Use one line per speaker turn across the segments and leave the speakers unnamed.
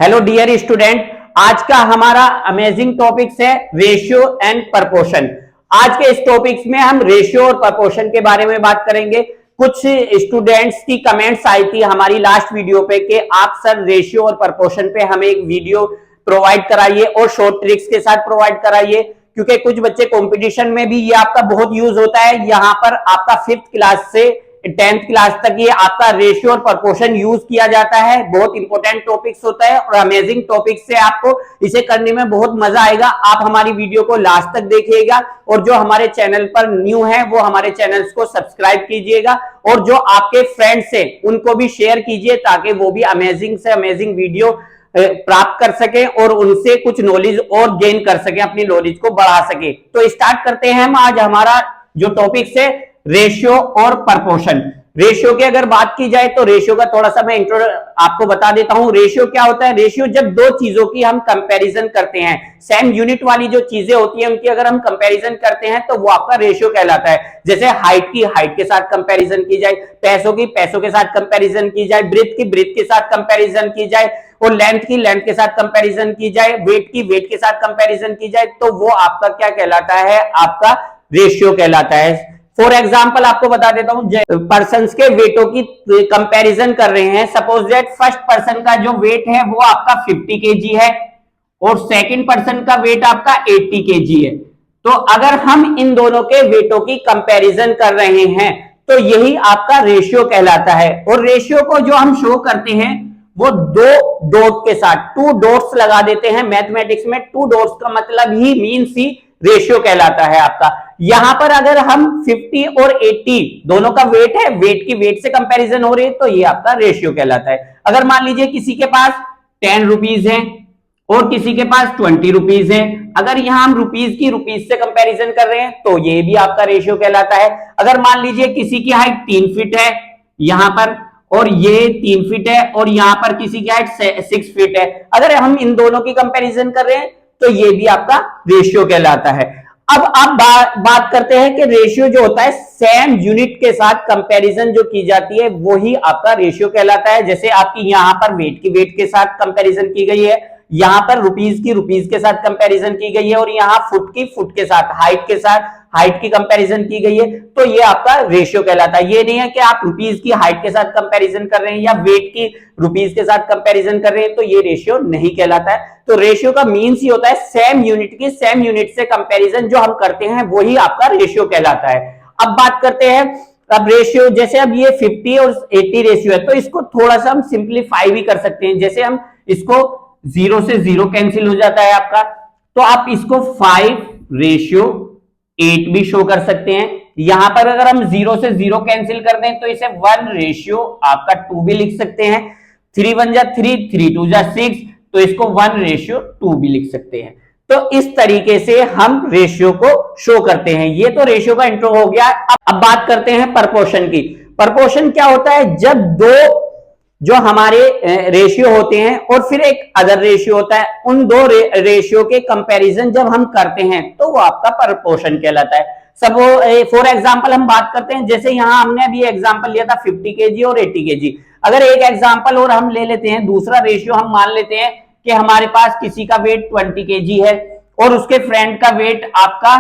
Hello dear student, आज का हमारा अमेजिंग टॉपिक्स है रेशियो एंड प्रपोर्शन। आज के इस टॉपिक्स में हम रेशियो और प्रपोर्शन के बारे में बात करेंगे। कुछ स्टूडेंट्स की कमेंट्स आई थी हमारी लास्ट वीडियो पे कि आप सर रेशियो और प्रपोर्शन पे हमें एक वीडियो प्रोवाइड कराइए और शॉर्ट ट्रिक्स के साथ प्रोवाइड कराइए, क्योंकि कुछ बच्चे कंपटीशन में भी ये आपका बहुत यूज होता है। यहाँ पर आपका 5th क्लास से 10th क्लास तक ये आपका रेशियो और प्रपोर्शन यूज किया जाता है। बहुत इंपॉर्टेंट टॉपिक्स होता है और अमेजिंग टॉपिक्स से आपको इसे करने में बहुत मजा आएगा। आप हमारी वीडियो को लास्ट तक देखिएगा और जो हमारे चैनल पर न्यू है वो हमारे चैनल्स को सब्सक्राइब कीजिएगा और जो आपके फ्रेंड्स हैं उनको भी शेयर कीजिए ताकि वो भी अमेजिंग से अमेजिंग वीडियो प्राप्त कर सके और उनसे कुछ नॉलेज और गेन कर सके, अपनी नॉलेज को बढ़ा सके। तो स्टार्ट करते हैं हम आज हमारा जो टॉपिक है रेशियो और प्रपोर्शन। रेशियो की अगर बात की जाए तो रेशियो का थोड़ा सा मैं इंट्रो आपको बता देता हूं। रेशियो क्या होता है? रेशियो जब दो चीजों की हम कंपैरिजन करते हैं, सेम यूनिट वाली जो चीजें होती हैं उनकी अगर हम कंपैरिजन करते हैं तो वो आपका रेशियो कहलाता है। जैसे हाइट की हाइट के साथ कंपैरिजन की जाए, पैसों की पैसों के साथ कंपैरिजन की जाए, ब्रेथ की ब्रेथ के साथ कंपैरिजन की जाए और लेंथ की लेंथ के साथ कंपैरिजन की जाए, वेट की वेट के साथ कंपैरिजन की जाए, तो वो आपका क्या कहलाता है? आपका रेशियो कहलाता है। फॉर एग्जाम्पल आपको बता देता हूं, पर्सन्स के वेटों की कंपैरिजन कर रहे हैं। सपोज दैट फर्स्ट पर्सन का जो वेट है वो आपका 50 केजी है और सेकंड पर्सन का वेट आपका 80 केजी है। तो अगर हम इन दोनों के वेटों की कंपैरिजन कर रहे हैं तो यही आपका रेशियो कहलाता है। और रेशियो को जो हम शो करते हैं वो दो डॉट के साथ, 2 डॉट्स लगा देते हैं। मैथमेटिक्स में 2 डॉट्स का मतलब ही मीन्स ही रेशियो कहलाता है आपका। यहां पर अगर हम 50 और 80 दोनों का वेट है, वेट की वेट से कंपैरिजन हो रही है तो ये आपका रेशियो कहलाता है। अगर मान लीजिए किसी के पास 10 रुपीज है और किसी के पास 20 रुपीज है, अगर यहां हम रुपीज की रुपीज से कंपैरिजन कर रहे हैं तो ये भी आपका रेशियो कहलाता है। अगर मान लीजिए किसी की हाइट 3 फीट है यहां पर और ये 3 फीट है और यहां पर किसी की हाइट 6 फीट है, अगर हम इन दोनों की कंपैरिजन कर रहे हैं तो ये भी आपका रेशियो कहलाता है। अब आप बात करते हैं कि रेशियो जो होता है सेम यूनिट के साथ कंपैरिजन जो की जाती है वही आपका रेशियो कहलाता है। जैसे आपकी यहां पर वेट की वेट के साथ कंपैरिजन की गई है, यहां पर रुपीज की रुपीज के साथ कंपैरिजन की गई है और यहां फुट की फुट के साथ, हाइट के साथ हाइट की कंपैरिजन की गई है, तो ये आपका रेशियो कहलाता है। ये नहीं है कि आप रुपीज की हाइट के साथ कंपैरिजन कर रहे हैं या वेट की रुपीज के साथ कंपैरिजन कर रहे हैं तो ये रेशियो नहीं कहलाता है। तो रेशियो का मीन्स ही होता है सेम यूनिट की सेम यूनिट से कंपैरिजन जो हम करते हैं वही आपका रेशियो कहलाता है। अब बात करते हैं अब रेशियो, जैसे अब ये 50 और 80 रेशियो है तो इसको थोड़ा सा हम सिंप्लीफाई भी कर सकते हैं। जैसे हम इसको 0 से 0 कैंसिल हो जाता है आपका, तो आप इसको 5:8 भी शो कर सकते हैं। यहां पर अगर हम 0 से 0 कैंसिल कर दें तो इसे 1:2 आपका 2 भी लिख सकते हैं। 3 1 जा 3, 3 2 जा 6, तो इसको 1:2 भी लिख सकते हैं। तो इस तरीके से हम रेशियो को शो करते हैं। ये तो रेशियो का इंट्रो हो गया। अब बात करते हैं प्रपोर्शन की। प्रपोर्शन क्या होता है? जब दो जो हमारे रेशियो होते हैं और फिर एक अदर रेशियो होता है, उन दो रेशियो के कंपैरिजन जब हम करते हैं तो वो आपका प्रपोर्शन कहलाता है। सब फॉर एग्जांपल हम बात करते हैं, जैसे यहां हमने अभी एग्जांपल लिया था 50 केजी और 80 केजी। अगर एक एग्जांपल और हम ले लेते हैं, दूसरा रेशियो हम मान लेते हैं कि हमारे पास किसी का वेट 20 केजी है और उसके फ्रेंड का वेट आपका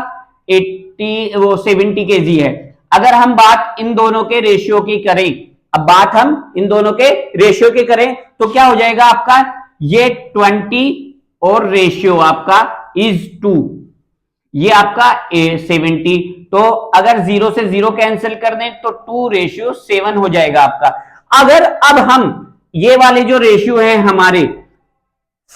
70 केजी है। अगर हम बात इन दोनों के रेशियो की करें, अब बात हम इन दोनों के रेशियो की करें तो क्या हो जाएगा आपका? ये 20 और रेशियो आपका इज 2, ये आपका 70। तो अगर 0 से 0 कैंसिल कर दें तो 2:7 हो जाएगा आपका। अगर अब हम ये वाले जो रेशियो हैं हमारे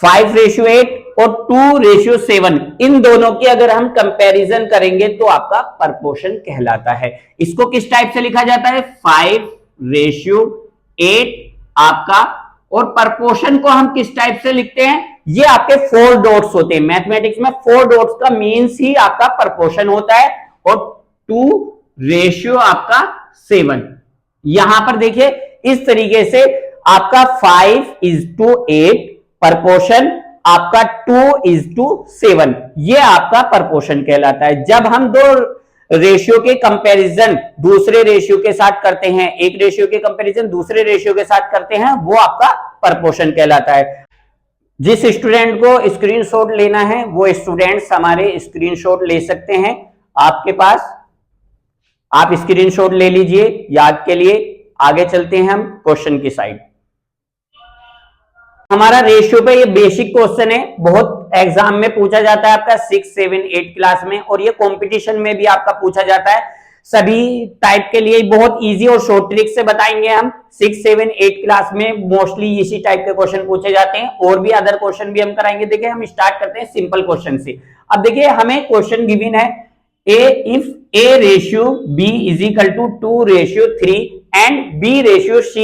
5:8 और 2:7, इन दोनों की अगर हम कंपैरिजन करेंगे तो आपका प्रपोर्शन कहलाता है। इसको किस टाइप से लिखा जाता है? 5:8 आपका। और प्रपोर्शन को हम किस टाइप से लिखते हैं? ये आपके 4 डॉट्स होते हैं। मैथमेटिक्स में 4 डॉट्स का मीन्स ही आपका प्रपोर्शन होता है और 2:7 आपका 7। यहां पर देखिए इस तरीके से आपका 5:8 प्रपोर्शन आपका 2:7, ये आपका प्रपोर्शन कहलाता है। जब हम दो रेशियो के कंपैरिजन दूसरे रेशियो के साथ करते हैं, एक रेशियो के कंपैरिजन दूसरे रेशियो के साथ करते हैं, वो आपका प्रपोर्शन कहलाता है। जिस स्टूडेंट को स्क्रीनशॉट लेना है वो स्टूडेंट्स हमारे स्क्रीनशॉट ले सकते हैं आपके पास। आप स्क्रीनशॉट ले लीजिए याद के लिए। आगे चलते हैं हम क्वेश्चन की साइड। हमारा रेशियो पे ये बेसिक क्वेश्चन है, बहुत एग्जाम में पूछा जाता है आपका 6, 7, 8 क्लास में, और ये कंपटीशन में भी आपका पूछा जाता है। सभी टाइप के लिए बहुत इजी और शॉर्ट ट्रिक से बताएंगे हम। 6, 7, 8 क्लास में मोस्टली इसी टाइप के क्वेश्चन पूछे जाते हैं, और भी अदर क्वेश्चन भी हम कराएंगे। देखिए हम स्टार्ट करते हैं सिंपल क्वेश्चन से। अब देखिए हमें क्वेश्चन गिवन है if A ratio B is equal to 2:3 and B ratio C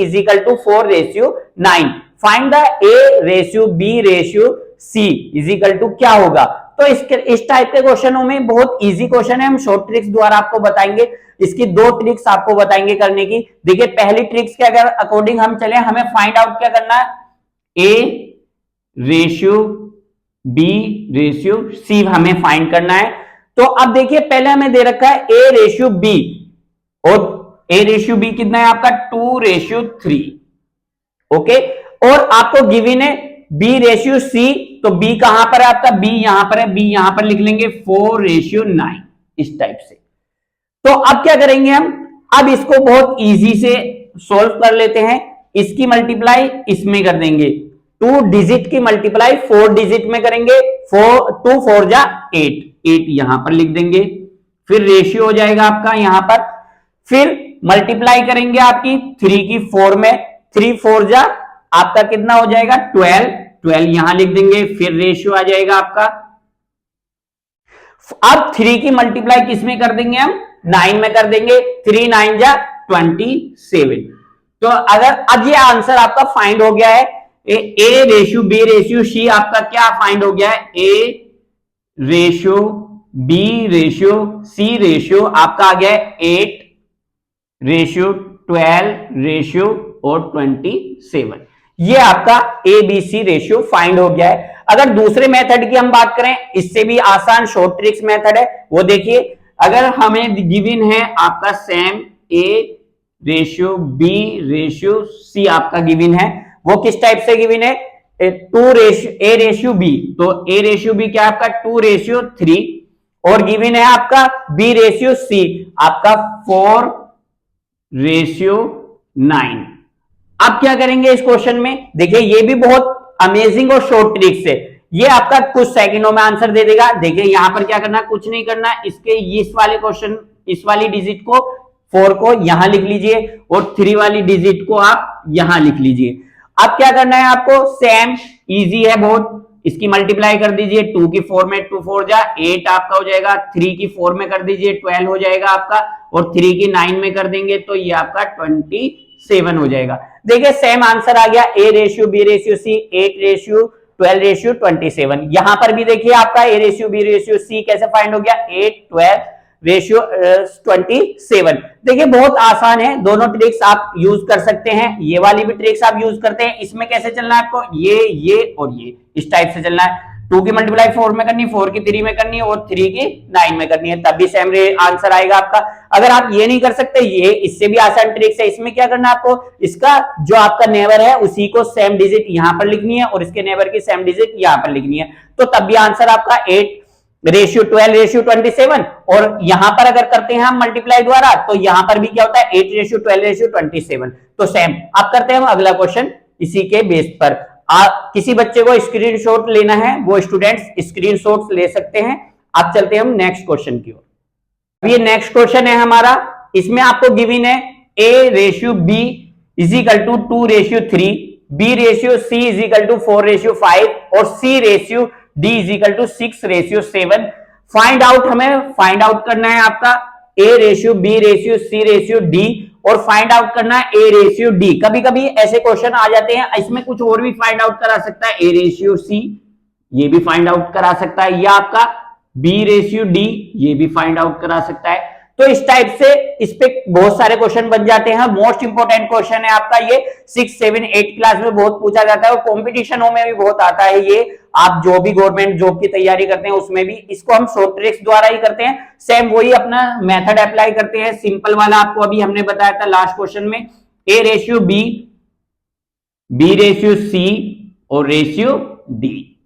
is equal to 4:9. Find the A ratio B ratio C is equal to क्या होगा। तो इस टाइप के क्वेश्चनों में बहुत इजी क्वेश्चन है, हम शॉर्ट ट्रिक्स द्वारा आपको बताएंगे। इसकी दो ट्रिक्स आपको बताएंगे करने की। देखिए पहली ट्रिक्स के अगर अकॉर्डिंग हम चले, हमें फाइंड आउट क्या करना है, A ratio B ratio C हमें फाइंड करना है। तो अब देखिए पहले हमें दे रखा है A रेशियो B, और A रेशियो B कितना है आपका 2:3, ओके। और आपको गिवन है B रेशियो C, तो B कहां पर है आपका, B यहां पर है, B यहां पर लिख लेंगे 4:9 इस टाइप से। तो अब क्या करेंगे हम, अब इसको बहुत इजी से सॉल्व कर लेते हैं। इसकी मल्टीप्लाई इसमें कर देंगे, 2 डिजिट की मल्टीप्लाई 4 डिजिट में करेंगे, 2 4 जा 8 यहां पर लिख देंगे। फिर रेशियो हो जाएगा आपका यहां पर, फिर मल्टीप्लाई करेंगे आपकी 3 की 4 में, 3 4 जा आपका कितना हो जाएगा 12 यहां लिख देंगे। फिर रेशियो आ जाएगा आपका। अब 3 की मल्टीप्लाई किस में कर देंगे हम, 9 में कर देंगे, 3 9 जा 27। तो अगर अब ये आंसर आपका फाइंड हो गया है, A ratio B ratio C आपका क्या फाइंड हो गया है, A ratio B ratio C ratio आपका आ गया है 8 रेशियो 12 रेशियो और 27। ये आपका A B C ratio find हो गया है। अगर दूसरे मेथड की हम बात करें, इससे भी आसान शॉर्ट ट्रिक्स मेथड है, वो देखिए। अगर हमें गिवन है आपका same A ratio B ratio C आपका गिवन है, वो किस टाइप से गिवन है, ए रेशियो बी, तो ए रेशियो बी क्या आपका 2:3, और गिवन है आपका बी रेशियो सी आपका 4:9। अब क्या करेंगे इस क्वेश्चन में, देखिए ये भी बहुत अमेजिंग और शॉर्ट ट्रिक्स है। ये आपका कुछ सेकंडों में आंसर दे देगा। देखिए यहां पर क्या करना, कुछ नहीं करना, इसके इस वाले क्वेश्चन इस वाली डिजिट को 4 को यहां लिख लीजिए, और 3 वाली डिजिट को आप यहां लिख लीजिए। अब क्या करना है आपको, सेम इजी है बहुत, इसकी मल्टीप्लाई कर दीजिए, 2 की 4 में 2 4 जा 8 आपका हो जाएगा, 3 की 4 में कर दीजिए 12 हो जाएगा आपका, और 3 की 9 में कर देंगे तो ये आपका 27 हो जाएगा। देखिए सेम आंसर आ गया, A ratio B ratio C 8 ratio 12 ratio 27। यहां पर भी देखिए आपका A ratio B ratio C कैसे फाइंड हो गया, 8 12 रेशियो 27। देखिए बहुत आसान है, दोनों ट्रिक्स आप यूज कर सकते हैं, ये वाली भी ट्रिक्स आप यूज करते हैं। इसमें कैसे चलना है आपको, ये और ये इस टाइप से चलना है। 2 की मल्टीप्लाई 4 में करनी, 4 की 3 में करनी है, और 3 की 9 में करनी है, तब भी सेम आंसर आएगा आपका। अगर आप ये नहीं कर सकते, ये इससे भी आसान ट्रिक्स है। इसमें क्या करना है आपको, इसका जो आपका नेबर है उसी को सेम डिजिट यहां पर लिखनी है, और इसके नेबर की सेम डिजिट यहां पर लिखनी है, तो तब भी आंसर आपका 8 रेशियो 12 रेशियो 27। और यहां पर अगर करते हैं हम मल्टीप्लाई द्वारा, तो यहां पर भी क्या होता है 8 रेशियो 12 रेशियो 27, तो सेम। अब करते हैं हम अगला क्वेश्चन इसी के बेस पर। किसी बच्चे को स्क्रीनशॉट लेना है, वो स्टूडेंट्स स्क्रीनशॉट ले सकते हैं। अब चलते हैं हम नेक्स्ट क्वेश्चन की ओर। ये नेक्स्ट क्वेश्चन है हमारा, इसमें आपको गिवन है A ratio B is equal to 2:3, B ratio C is equal to 4:5, और C ratio D is equal to 6:7। Find out, हमें फाइंड आउट करना है आपका A ratio B ratio C ratio D, और फाइंड आउट करना है A ratio D। कभी कभी ऐसे क्वेश्चन आ जाते हैं, इसमें कुछ और भी फाइंड आउट करा सकता है, A रेशियो C ये भी फाइंड आउट करा सकता है, या आपका B रेशियो D ये भी फाइंड आउट करा सकता है। तो इस टाइप से इस पे बहुत सारे क्वेश्चन बन जाते हैं। मोस्ट इंपोर्टेंट क्वेश्चन है आपका ये, 6 7 8 क्लास में बहुत पूछा जाता है, और कॉम्पिटिशनों में भी बहुत आता है ये। आप जो भी गवर्नमेंट जॉब की तैयारी करते हैं उसमें भी इसको हम शॉर्ट ट्रिक्स द्वारा ही करते हैं। सेम वही अपना मेथड अप्लाई करते हैं, सिंपल वाला आपको अभी हमने बताया था लास्ट क्वेश्चन में, A ratio B, B ratio C, और रेशियो डी।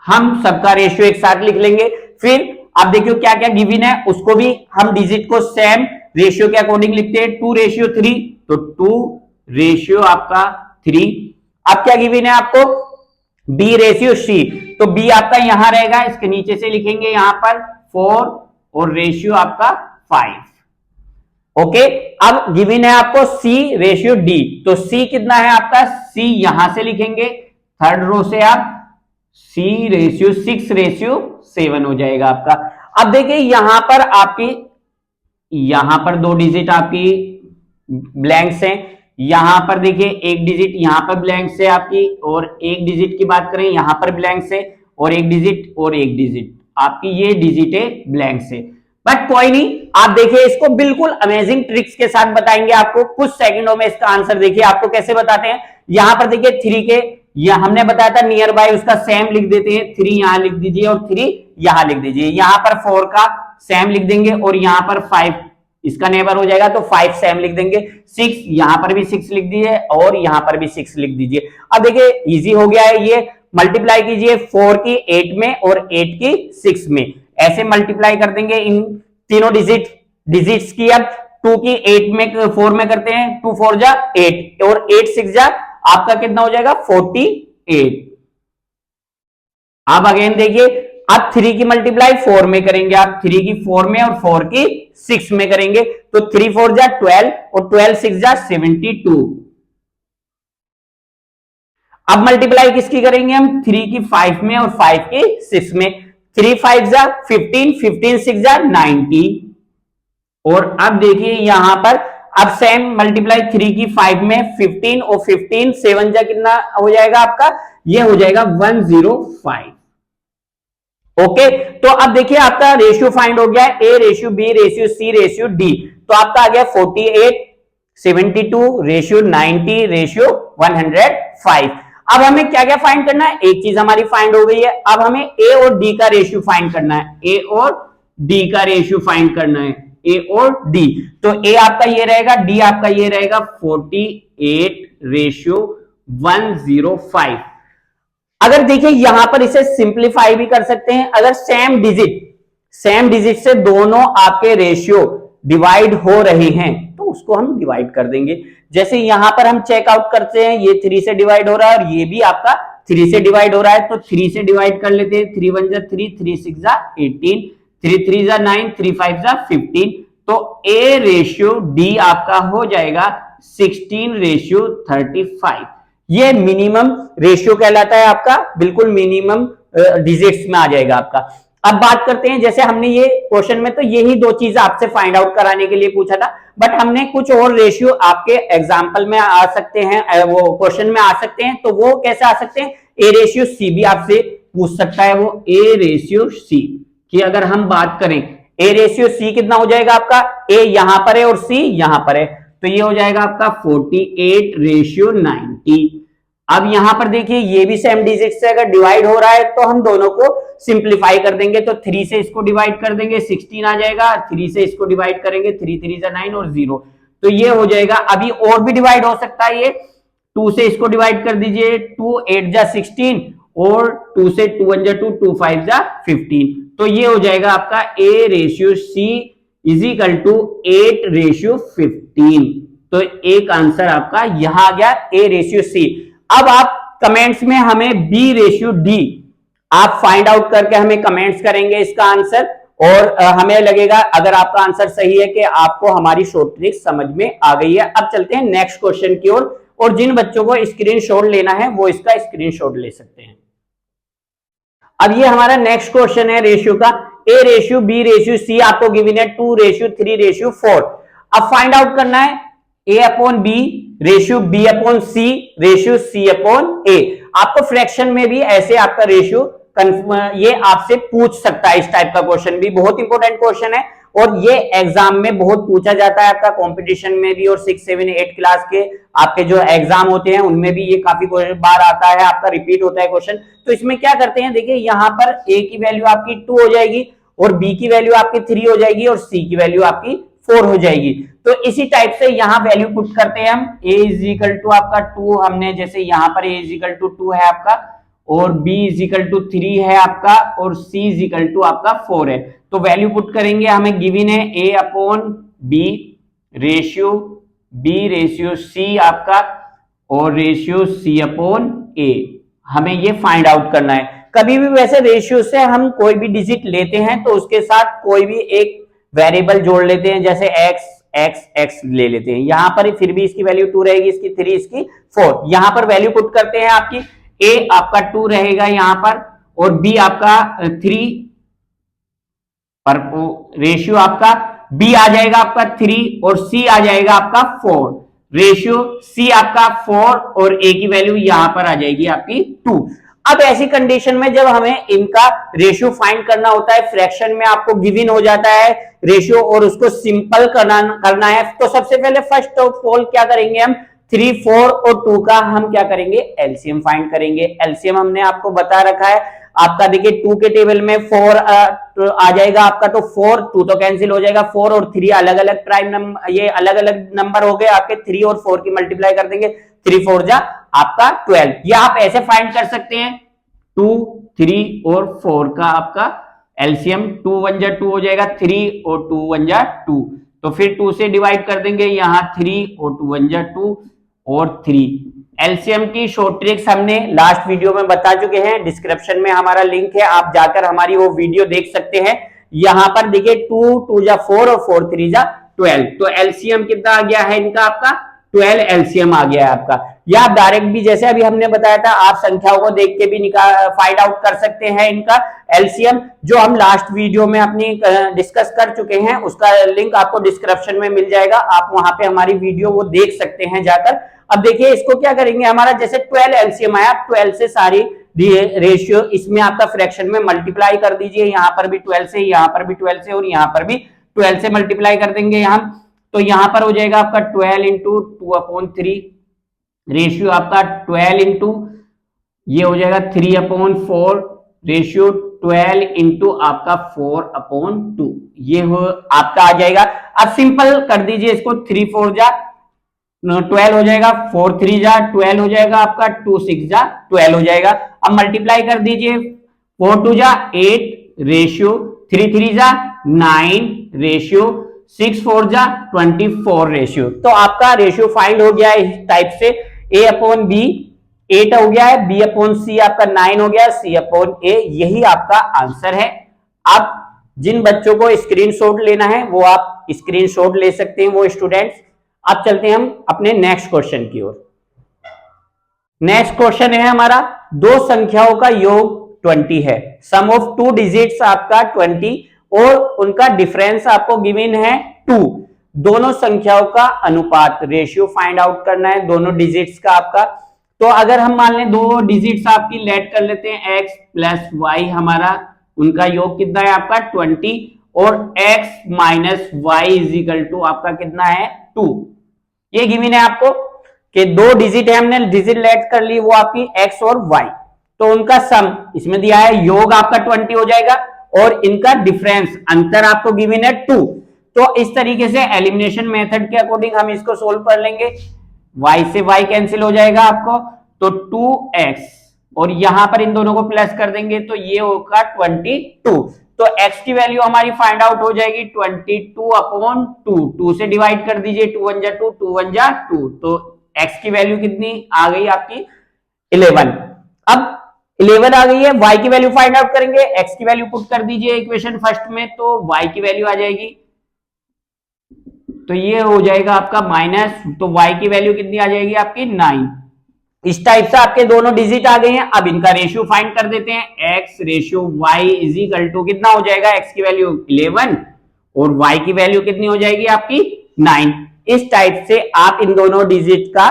हम सबका रेशियो एक साथ लिख लेंगे। फिर आप देखियो क्या क्या गिवन है, उसको भी हम डिजिट को सेम रेशियो के अकॉर्डिंग लिखते हैं। 2:3, तो 2 आपका 3। अब क्या गिवन है आपको, B/C, तो B आपका यहां रहेगा, इसके नीचे से लिखेंगे यहां पर 4 और रेशियो आपका 5। ओके, अब गिवन है आपको C/D, तो C कितना है आपका, C यहां से लिखेंगे थर्ड रो से आप C/6/7 हो जाएगा आपका। अब देखिए यहां पर आपकी, यहां पर 2 डिजिट आपकी ब्लैंक्स हैं, यहां पर देखिए एक डिजिट यहां पर ब्लैंक्स है आपकी, और एक डिजिट की बात करें यहां पर ब्लैंक्स है, और एक डिजिट और एक डिजिट आपकी, ये डिजिट है ब्लैंक्स है। बट कोई नहीं, आप देखिए इसको बिल्कुल अमेजिंग ट्रिक्स के साथ बताएंगे आपको कुछ सेकंडों में इसका आंसर। देखिए आपको कैसे बताते हैं, यहां पर देखिए 3 के, यह हमने बताया था नियर बाय, उसका सेम लिख देते हैं, 3 यहां लिख दीजिए और 3 यहां लिख दीजिए। यहां पर 4 का सेम लिख देंगे और यहां पर 5 इसका नेबर हो जाएगा, तो 5 सेम लिख देंगे। 6 यहां पर भी 6 लिख दीजिए और यहां पर भी 6 लिख दीजिए। अब देखिए इजी हो गया है, ये मल्टीप्लाई कीजिए 4 की 8 में और 8 की 6 में, ऐसे मल्टीप्लाई कर देंगे इन तीनों डिजिट्स की। अब 2 की 8 में 4 में करते हैं, 2 4 जा 8 और 8 6 जा आपका कितना हो जाएगा 48। अब अगेन देखिए, अब 3 की मल्टीप्लाई 4 में करेंगे, आप 3 की 4 में और 4 की 6 में करेंगे, तो 3 4 जा 12 और 12 6 जा 72। अब मल्टीप्लाई किसकी करेंगे हम, 3 की 5 में और 5 की 6 में, 3 5 जा 15, 15 6 जा 90। और अब देखिए यहां पर अब सेम मल्टीप्लाई 3 की 5 में 15 और 15 7 जा कितना हो जाएगा आपका, ये हो जाएगा 105। ओके, तो अब देखिए आपका रेशियो फाइंड हो गया है, A/B/C/D, तो आपका आ गया 48, 72, रेशियो 90, रेशियो 105। अब हमें क्या क्या फाइंड करना है, एक चीज हमारी फाइंड हो गई है, अब हमें A और D का रेशियो फाइंड करना है, A और D का रेशियो फाइंड करना है, A और D। तो A आपका ये रहेगा, D आपका ये रहेगा, 48/105। अगर देखिए यहां पर इसे सिंप्लीफाई भी कर सकते हैं, अगर सेम डिजिट से दोनों आपके रेशियो डिवाइड हो रहे हैं तो उसको हम डिवाइड कर देंगे। जैसे यहां पर हम चेकआउट करते हैं, ये 3 से डिवाइड हो रहा है और ये भी आपका 3 से डिवाइड हो रहा है, तो 3 से डिवाइड कर लेते हैं, 3 1 जा 3, 3 6 जा 18, 3 3 जा 9, 3 5 जा 15, तो A/D आपका हो जाएगा 16/35। ये मिनिमम रेशियो कहलाता है आपका, बिल्कुल मिनिमम डिजिट्स में आ जाएगा आपका। अब बात करते हैं, जैसे हमने ये क्वेश्चन में तो यही 2 चीजें आपसे फाइंड आउट कराने के लिए पूछा था, बट हमने कुछ और रेशियो आपके एग्जांपल में आ सकते हैं, वो क्वेश्चन में आ सकते हैं, तो वो कैसे आ सकते हैं, A/C भी आपसे पूछ सकता है, वो A/C की अगर हम बात करें, A/C कितना हो जाएगा आपका, A यहां पर है और C यहां पर है, तो ये हो जाएगा आपका 48/90। अब यहां पर देखिए ये भी सेम डिजिट से अगर डिवाइड हो रहा है तो हम दोनों को सिंप्लीफाई कर देंगे, तो 3 से इसको डिवाइड कर देंगे 16 आ जाएगा, 3 से इसको डिवाइड करेंगे 3 3 जा 9 और 0, तो ये हो जाएगा। अभी और भी डिवाइड हो सकता है, ये 2 से इसको डिवाइड कर दीजिए, 2 8 जा 16 और 2 से 2 1 जा 2, 2 5 जा 15, तो ये हो जाएगा आपका A/C = 8/15। तो एक आंसर आपका यहां आ गया A/C। अब आप कमेंट्स में हमें B/D आप फाइंड आउट करके हमें कमेंट्स करेंगे इसका आंसर, और हमें लगेगा अगर आपका आंसर सही है कि आपको हमारी शॉर्ट ट्रिक समझ में आ गई है। अब चलते हैं नेक्स्ट क्वेश्चन की ओर, और जिन बच्चों को स्क्रीनशॉट लेना है वो इसका स्क्रीनशॉट ले सकते हैं। अब ये हमारा नेक्स्ट क्वेश्चन है रेशियो का, A/B/C आपको गिवन है 2:3:4। अब फाइंड आउट करना है A/B ratio B/C ratio C/A। आपको फ्रैक्शन में भी ऐसे आपका रेशियो ये आपसे पूछ सकता है, इस टाइप का क्वेश्चन भी बहुत इंपॉर्टेंट क्वेश्चन है, और ये एग्जाम में बहुत पूछा जाता है आपका कंपटीशन में भी, और 6 7 8 क्लास के आपके जो एग्जाम होते हैं उनमें भी ये काफी बार आता है, आपका रिपीट होता है क्वेश्चन। तो इसमें क्या करते हैं, देखिए यहां पर A की वैल्यू आपकी 2 हो जाएगी और B की वैल्यू आपकी 3 हो जाएगी और C की वैल्यू आपकी 4 हो जाएगी। तो इसी टाइप से यहाँ वैल्यू पुट करते हैं हम। a इज इक्वल टू आपका 2, हमने जैसे यहाँ पर a इज इक्वल टू 2 है आपका, और b इज इक्वल टू 3 है आपका, और c इज इक्वल टू आपका 4 है। तो वैल्यू पुट करेंगे, हमें गिवन है a upon b ratio b ratio c आपका, और रेशियो c अपॉन a, हमें ये फाइंड आउट करना है। कभी भी वैसे रेशियो से हम कोई भी डिजिट लेते हैं तो उसके साथ कोई भी एक वेरिएबल जोड़ लेते हैं, जैसे x ले लेते हैं। यहां पर फिर भी इसकी वैल्यू 2 रहेगी, इसकी 3, इसकी 4। यहां पर वैल्यू पुट करते हैं, आपकी a आपका 2 रहेगा यहां पर, और b आपका 3 पर रेशियो आपका b आ जाएगा आपका 3, और c आ जाएगा आपका 4। रेशियो c आपका 4 और a की वैल्यू यहां पर आ जाएगी आपकी 2। अब ऐसी कंडीशन में जब हमें इनका रेशियो फाइंड करना होता है, फ्रैक्शन में आपको गिवन हो जाता है रेशियो और उसको सिंपल करना है, तो सबसे पहले फर्स्ट ऑफ ऑल क्या करेंगे हम, 3, 4 और 2 का हम क्या करेंगे, एलसीएम फाइंड करेंगे। एलसीएम हमने आपको बता रखा है, आपका देखिए 2 के टेबल में 4 आ जाएगा आपका, तो 4 2 तो कैंसिल हो जाएगा, 4 और 3 अलग अलग प्राइम नंबर, ये अलग अलग नंबर हो गए आपके। 3 और 4 की मल्टीप्लाई कर देंगे, 3 4 जा आपका 12। ये आप ऐसे फाइंड कर सकते हैं, 2 3 और 4 का आपका एलसीएम 2 1 जा 2 हो जाएगा, 3 और 2 1 जा 2, तो फिर 2 से डिवाइड कर देंगे, यहां 3 और 2 1 जा 2 और 3। एलसीएम की शॉर्ट ट्रिक्स हमने लास्ट वीडियो में बता चुके हैं, डिस्क्रिप्शन में हमारा लिंक है, आप जाकर हमारी वो वीडियो देख सकते हैं। यहां पर देखिए 2 2 जा 4 और 4 3 जा 12, तो एलसीएम कितना आ गया है इनका, आपका 12 एलसीएम आ गया है आपका। या आप डायरेक्ट भी, जैसे अभी हमने बताया था, आप संख्याओं को देख के भी फाइंड आउट कर सकते हैं इनका एलसीएम, जो हम लास्ट वीडियो में अपनी डिस्कस कर चुके हैं। उसका लिंक आपको डिस्क्रिप्शन में मिल जाएगा, आप वहां पे हमारी वीडियो वो देख सकते हैं जाकर। अब देखिए इसको क्या करेंगे, हमारा जैसे 12 एलसीएम आया, 12 से सारी रेशियो इसमें आपका फ्रैक्शन में मल्टीप्लाई कर दीजिए, यहां पर भी 12 से, यहां पर भी 12 से, और यहां पर भी 12 से मल्टीप्लाई कर देंगे हम, तो यहां पर हो जाएगा आपका 12 इंटू 2/3 रेशियो आपका 12 इंटू ये हो जाएगा 3/4 रेशियो 12 इंटू आपका 4/2, ये हो आपका आ जाएगा। अब सिंपल कर दीजिए इसको, 3 4 जा 12 हो जाएगा, 4 3 जा 12 हो जाएगा आपका, 2 6 जा 12 हो जाएगा। अब मल्टीप्लाई कर दीजिए, 4 2 जा 8 रेशियो 3 3 जा 9 रेशियो 6 4 जा 24 रेशियो। तो आपका रेशियो फाइंड हो गया है इस टाइप से, a/b 8 हो गया है, b/c आपका 9 हो गया, c/a यही आपका आंसर है। अब जिन बच्चों को स्क्रीनशॉट लेना है वो आप स्क्रीनशॉट ले सकते हैं, वो स्टूडेंट्स। अब चलते हैं हम अपने नेक्स्ट क्वेश्चन की ओर। नेक्स्ट क्वेश्चन है हमारा, दो संख्याओं का योग 20 है, सम ऑफ 2 डिजिट्स आपका 20 और उनका डिफरेंस आपको गिवन है 2। दोनों संख्याओं का अनुपात रेशियो फाइंड आउट करना है, दोनों डिजिट्स का आपका। तो अगर हम मान लें दो डिजिट्स आपकी लेट कर लेते हैं, x प्लस y, हमारा उनका योग कितना है आपका 20, और x minus Y is equal to आपका कितना है 2। ये गिवन है आपको कि दो डिजिट है, हमने डिजिट लेट कर ली, वो आपकी x और y, तो उनका सम इसमें दिया है, योग आपका 20 हो जाएगा, और इनका डिफरेंस अंतर आपको गिवन है 2। तो इस तरीके से एलिमिनेशन मेथड के अकॉर्डिंग हम इसको सोल्व कर लेंगे। y से y कैंसिल हो जाएगा आपको, तो 2x, और यहां पर इन दोनों को प्लस कर देंगे तो ये होगा 22। तो x की वैल्यू हमारी फाइंड आउट हो जाएगी 22/2, 2 से डिवाइड कर दीजिए, 2 1 जा 2, 2 1 जा 2, तो x की वैल्यू कितनी आ गई आपकी 11। अब 11 आ गई है, y की वैल्यू फाइंड आउट करेंगे, x की वैल्यू पुट कर दीजिए इक्वेशन फर्स्ट में, तो y की वैल्यू आ जाएगी, तो ये हो जाएगा आपका माइनस, तो y की वैल्यू कितनी आ जाएगी आपकी 9। इस टाइप से आपके दोनों डिजिट आ गए हैं। अब इनका रेशियो फाइंड कर देते हैं, x ratio y is equal to कितना हो जाएगा, x की वैल्यू 11 और y की वैल्यू कितनी हो जाएगी आपकी 9। इस टाइप से आप इन दोनों डिजिट का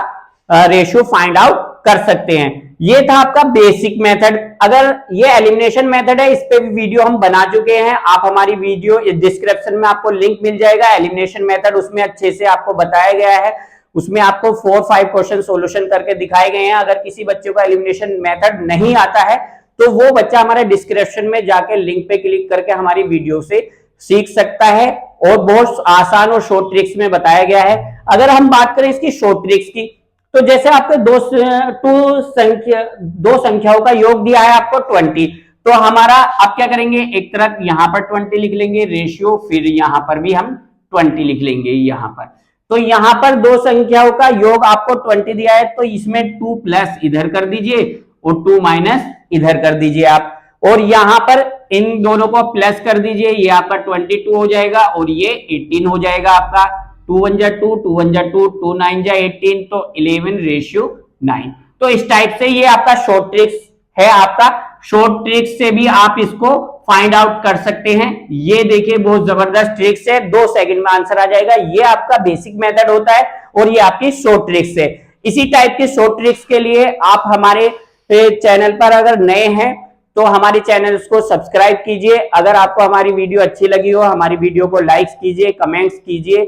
रेशियो फाइंड आउट कर सकते हैं। ये था आपका बेसिक मेथड। अगर ये एलिमिनेशन मेथड है, इस पे भी वीडियो हम बना चुके हैं, आप हमारी वीडियो डिस्क्रिप्शन में आपको लिंक मिल जाएगा, एलिमिनेशन मेथड, उसमें अच्छे से आपको बताया गया है, उसमें आपको 4-5 क्वेश्चन सॉल्यूशन करके दिखाए गए हैं। अगर किसी बच्चे को एलिमिनेशन मेथड नहीं आता है तो वो बच्चा हमारे डिस्क्रिप्शन में जाके लिंक पे क्लिक करके हमारी वीडियो से सीख सकता है। और बहुत आसान और शॉर्ट ट्रिक्स में बताया गया है। अगर हम बात करें इसकी शॉर्ट ट्रिक्स की, तो जैसे आपको दो संख्याओं का योग दिया है आपको 20, तो हमारा आप क्या करेंगे, एक तरफ यहां पर 20 लिख लेंगे रेशियो, फिर यहां पर भी हम 20 लिख लेंगे यहां पर। तो यहां पर दो संख्याओं का योग आपको 20 दिया है, तो इसमें 2 प्लस इधर कर दीजिए और 2 माइनस इधर कर दीजिए आप, और यहां पर इन दोनों को प्लस कर दीजिए, ये आपका 22 हो जाएगा और ये 18 हो जाएगा आपका। 2 1 जा 2, 2 1 जा 2, 2 9 जा 18, तो 11:9। तो इस टाइप से ये आपका शॉर्ट ट्रिक्स है। आपका शॉर्ट ट्रिक्स से भी आप इसको फाइंड आउट कर सकते हैं। ये देखिए बहुत जबरदस्त ट्रिक्स है, 2 सेकंड में आंसर आ जाएगा। ये आपका बेसिक मेथड होता है और ये आपकी शॉर्ट ट्रिक्स है। इसी टाइप के शॉर्ट ट्रिक्स के लिए आप हमारे चैनल पर अगर नए हैं तो हमारे चैनल को सब्सक्राइब कीजिए। अगर आपको हमारी वीडियो अच्छी लगी हो, हमारी वीडियो को लाइक कीजिए, कमेंट्स कीजिए।